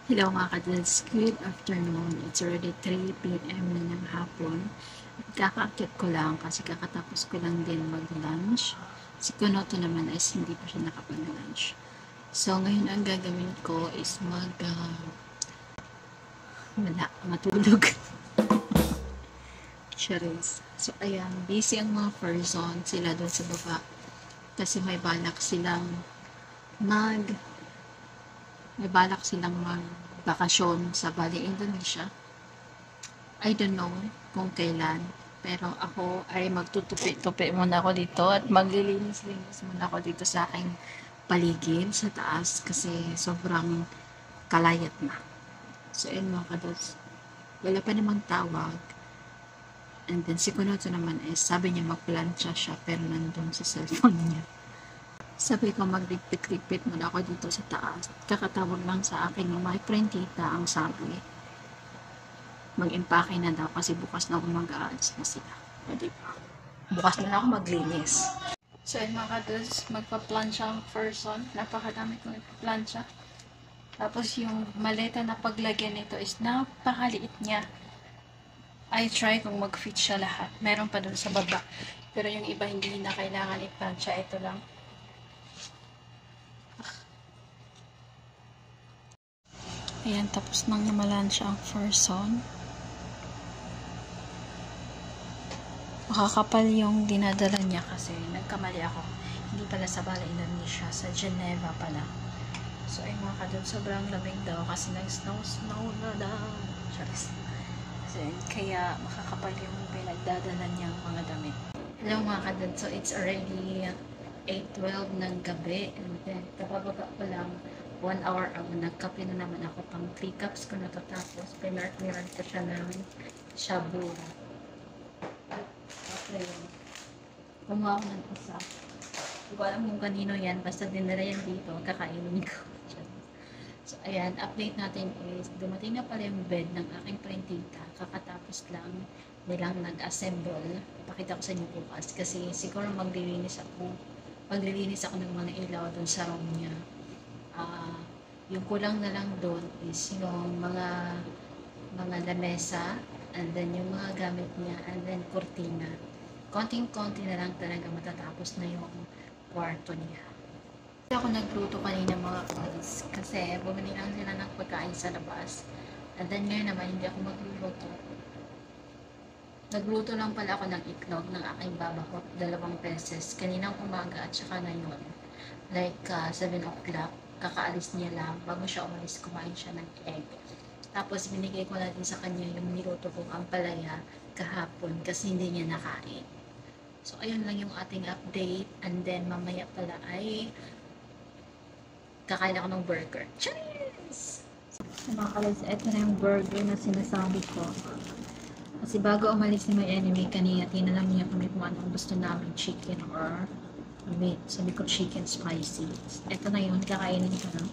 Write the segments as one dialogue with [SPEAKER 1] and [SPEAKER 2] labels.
[SPEAKER 1] Hello mga kadals, good afternoon. It's already 3 p.m. na ng hapon. Kakaakyat ko lang kasi kakatapos ko lang din mag-lunch. Si Kunoto naman is hindi pa siya nakapag-lunch. So ngayon ang gagawin ko is matulog. Charis. So ayan, busy ang mga person sila doon sa baba. Kasi mag may balak silang magbakasyon sa Bali, Indonesia. I don't know kung kailan. Pero ako ay magtutupi-tupi muna ako dito at maglilinis-linis muna ako dito sa aking paligid sa taas kasi sobrang kalayat na. So, yun mga kados. Wala pa namang tawag. And then, si Kunoto naman is, sabi niya magplansya siya pero nandun sa cellphone niya. Sabi ko magligpit-ligpit muna ako dito sa taas. Kakatawag lang sa akin yung my friend tita ang sabi. Mag-impake na daw kasi bukas na ako mag-aalis na sila. O diba? Bukas na ako maglinis. So yun mga kados, magpa-plansya ang person. Napakadami kong ipa-plansya. Tapos yung maleta na paglagyan nito is napakaliit niya. I try kung mag-fit siya lahat. Meron pa dun sa baba. Pero yung iba hindi na kailangan i-plansya. Ito lang. Ayan, tapos nang namalansya ang person. Makakapal yung dinadala niya kasi nagkamali ako. Hindi pala sa Bali, Indonesia. Sa Geneva pala. So, ay mga kadun, sobrang lamig daw kasi nag-snow na daw. Charis. Kaya makakapal yung pinagdadala niyang mga damit. Hello mga kadun. So, it's already 8:12 ng gabi. And then, kapababa ko lang 1 hour ako. Nagkape na naman ako. Pang 3 cups ko na to. Tapos, pinartniran ko siya ng shabu. Okay. Kumuha ako ng isa. Hindi ko alam kung kanino yan. Basta dinala yan dito. Kakainin ko. So, ayan. Update natin is dumating na pala yung bed ng aking printita. Kakatapos lang nilang nag-assemble. Ipakita ko sa inyo bukas. Kasi siguro maglilinis ako ng mga ilaw doon sa room niya. Yung kulang na lang doon is yung mga lamesa, and then yung mga gamit niya, and then kurtina. Konting-konti na lang talaga matatapos na yung kwarto niya. Ako nagluto kanina mga guys kasi bumili lang sila ng pagkain sa labas. And then ngayon naman hindi ako magluluto. Nagluto lang pala ako ng itlog ng aking babakot 2 beses. Kaninang umaga at saka ngayon. Like 7 o'clock. Kakaalis niya lang. Bago siya umalis, kumain siya ng egg. Tapos binigay ko na din sa kanya yung niluto kong ampalaya kahapon kasi hindi niya nakain. So ayun lang yung ating update. And then mamaya pala ay kakain ako ng burger. Cheers! Mga kalis, ito na yung burger na sinasabi ko. Kasi bago umalis ni my enemy, kanina tinalang niya kami kung anong gusto namin, chicken or meat. Sabi ko chicken spicy. Ito na yun, kakainin ko na.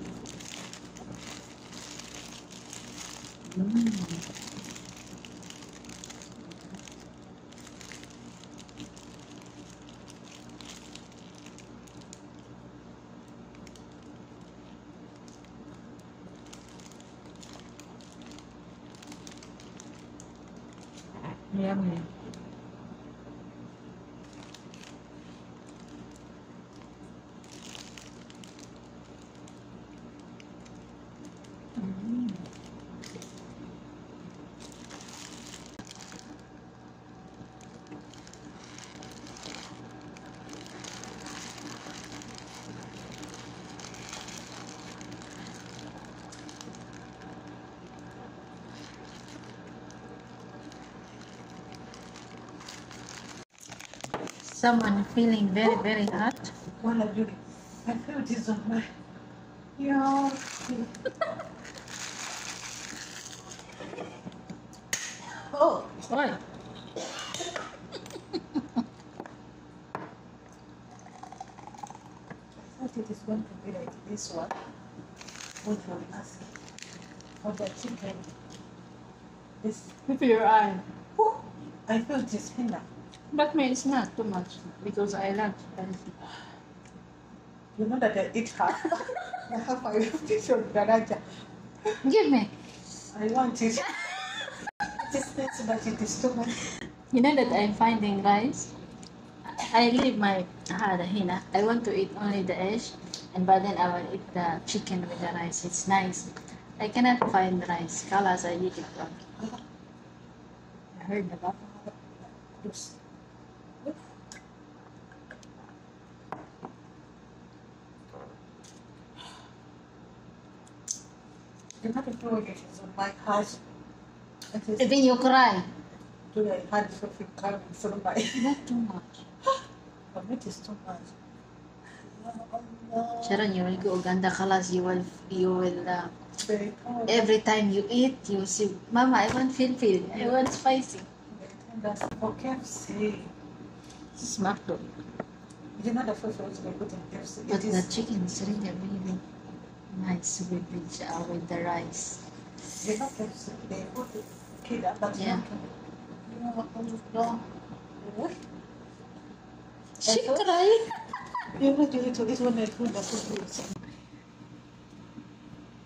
[SPEAKER 1] Yummy. Someone feeling very, very hot.
[SPEAKER 2] What are you? I feel this on my. Yeah. Oh,
[SPEAKER 1] Why?
[SPEAKER 2] I thought it is going to be like this one. What you ask for the chicken. This.
[SPEAKER 1] With your eye.
[SPEAKER 2] Oh, I feel this finger.
[SPEAKER 1] But me, it's not too much because I like spicy.
[SPEAKER 2] You know that I eat half. I have my fish on Daraja.
[SPEAKER 1] Give me.
[SPEAKER 2] I want it. It is this, but it is too much.
[SPEAKER 1] You know that I'm finding rice? I leave my hina. I want to eat only the edge, and but then I will eat the chicken with the rice. It's nice. I cannot find rice. Kalas, I eat it from. I heard about.
[SPEAKER 2] Yes. You have to do it on my house. It is
[SPEAKER 1] Even you cry.
[SPEAKER 2] today had something coming from my
[SPEAKER 1] Not too much.
[SPEAKER 2] but it is too much. No,
[SPEAKER 1] Sharon, you will go Uganda. Kalas, you will.
[SPEAKER 2] very cold.
[SPEAKER 1] Every time you eat, you see, Mama, I want feel. I want spicy.
[SPEAKER 2] That's for KFC.
[SPEAKER 1] Smacked.
[SPEAKER 2] You know the first one they put in KFC.
[SPEAKER 1] But
[SPEAKER 2] It
[SPEAKER 1] the
[SPEAKER 2] is
[SPEAKER 1] chicken is really nice with the rice.
[SPEAKER 2] you know KFC. They put it kid but
[SPEAKER 1] Yeah.
[SPEAKER 2] no.
[SPEAKER 1] She cried.
[SPEAKER 2] You know you need to eat when I put the food.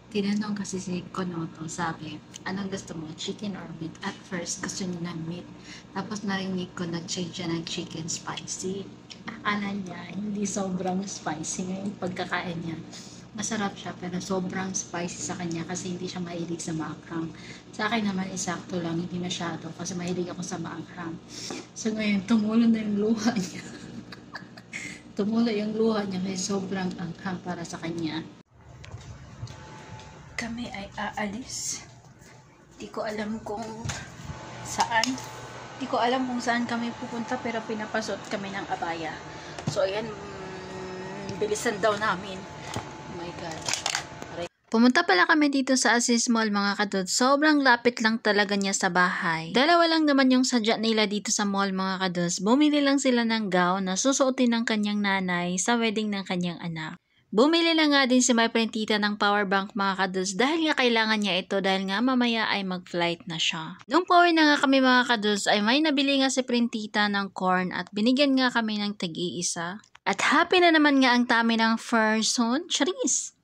[SPEAKER 1] Tinanong kasi si Konoto, sabi, anong gusto mo, chicken or meat? At first, gusto niya ng meat. Tapos narinig ko, nag-change siya ng chicken spicy. Akala niya, hindi sobrang spicy ngayon pagkakain niya. Masarap siya, pero sobrang spicy sa kanya kasi hindi siya mahilig sa maanghang. Sa akin naman, isakto lang, hindi masyado kasi mahilig ako sa maanghang. So ngayon, tumulo na yung luha niya. Tumulo yung luha niya kasi sobrang anghang para sa kanya. Kami ay aalis. Di ko alam kung saan. Di ko alam kung saan kami pupunta pero pinapasot kami ng abaya. So ayan, bilisan daw namin. Oh my God. Pumunta pala kami dito sa Aziz Mall mga kadod. Sobrang lapit lang talaga niya sa bahay. Dalawa lang naman yung sadya nila dito sa mall mga kados. Bumili lang sila ng gown na susuotin ng kanyang nanay sa wedding ng kanyang anak. Bumili lang nga din si my prentita ng power bank mga kados dahil nga kailangan niya ito dahil nga mamaya ay mag-flight na siya. Nung pauwi na nga kami mga kados ay may nabili nga si prentita ng corn at binigyan nga kami ng tag-iisa. At happy na naman nga ang tami ng person. Charis!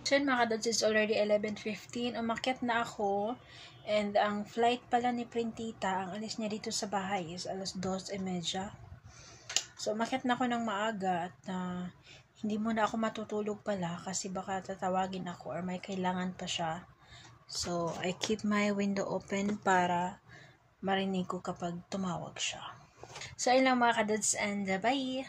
[SPEAKER 1] So yun mga kadods, it's already 11:15. Umakyat na ako. And ang flight pala ni Printita, ang alis niya dito sa bahay is 2:30. So umakyat na ako ng maaga at hindi muna ako matutulog pala kasi baka tatawagin ako or may kailangan pa siya. So I keep my window open para marinig ko kapag tumawag siya. So ayun lang mga kadods and bye!